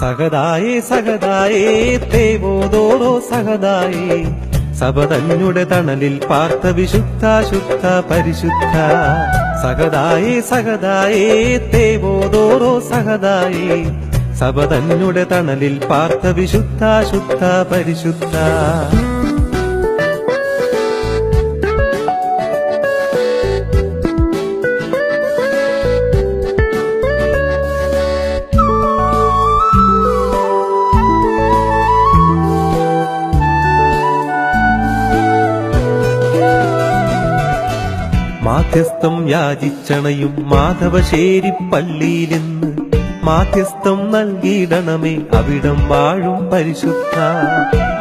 സഹദായേ സഹദായേ തേവോദോരോ സഹദായേ സബതന്നുടെ തണലിൽ പാർത്ത വിശുദ്ധ ശുദ്ധ പരിശുദ്ധ. സഹദായേ സഹദായേ തേവോദോരോ സഹദായേ സബതന്നുടെ തണലിൽ പാർത്ത വിശുദ്ധ ശുദ്ധ പരിശുദ്ധ. മാധ്യസ്ഥം യാചിച്ചണയും മാധവശേരി പള്ളിയിലെന്ന് മാധ്യസ്ഥം നൽകിയിടണമേ അവിടം വാഴും പരിശുദ്ധ.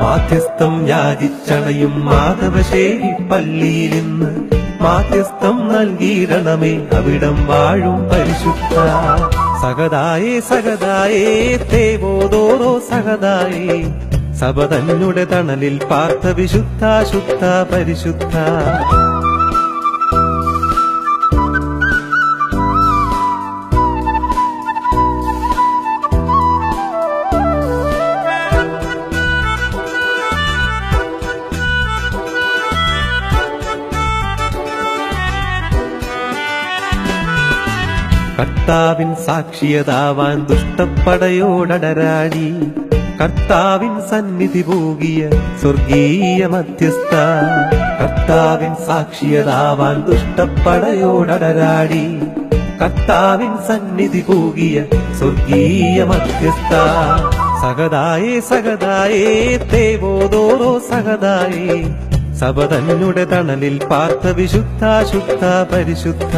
മാധ്യസ്ഥം യാചിച്ചണയും മാധവശേരി പള്ളിയിലെന്ന് മാധ്യസ്ഥം നൽകിയിടണമേ അവിടം വാഴും പരിശുദ്ധ. സഹദായേ സഹദായേ തേവോദോരോ സഹദായേ സബതന്നുടെ തണലിൽ പാർത്ത വിശുദ്ധ ശുദ്ധ പരിശുദ്ധ. കർത്താവിൻ സാക്ഷിയതാവാൻ ദുഷ്ടപ്പടയോടടരാടി കർത്താവിൻ സന്നിധി പോകിയ സ്വർഗീയ മധ്യസ്ഥ. കർത്താവിൻ സാക്ഷിയതാവാൻ ദുഷ്ടപ്പടയോടടരാടി കർത്താവിൻ സന്നിധി പോകിയ സ്വർഗീയ മധ്യസ്ഥ. സഹദായേ സഹദായേ തേവോദോരോ സഹദായേ സബതന്നുടെ തണലിൽ പാർത്ത വിശുദ്ധ ശുദ്ധ പരിശുദ്ധ.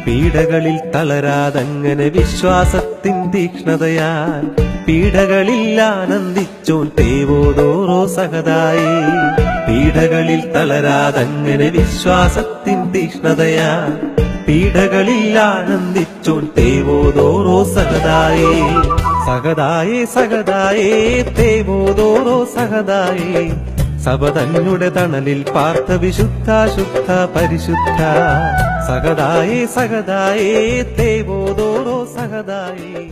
പീഡകളിൽ തളരാതങ്ങനെ വിശ്വാസത്തിൻ തീക്ഷ്ണതയാൽ പീഡകളിൽ ആനന്ദിച്ചോൻ തേവോദോരോ സഹദായേ. പീഡകളിൽ തളരാതങ്ങനെ വിശ്വാസത്തിൻ തീക്ഷ്ണതയാൽ പീഡകളിൽ ആനന്ദിച്ചോൻ തേവോദോരോ സഹദായേ. സഹദായേ സഹദായേ തേവോദോരോ സഹദായേ സബതന്നുടെ തണലിൽ പാർത്ത വിശുദ്ധ ശുദ്ധ പരിശുദ്ധ. സഹദായേ സഹദായേ തേവോദോരോ സഹദായേ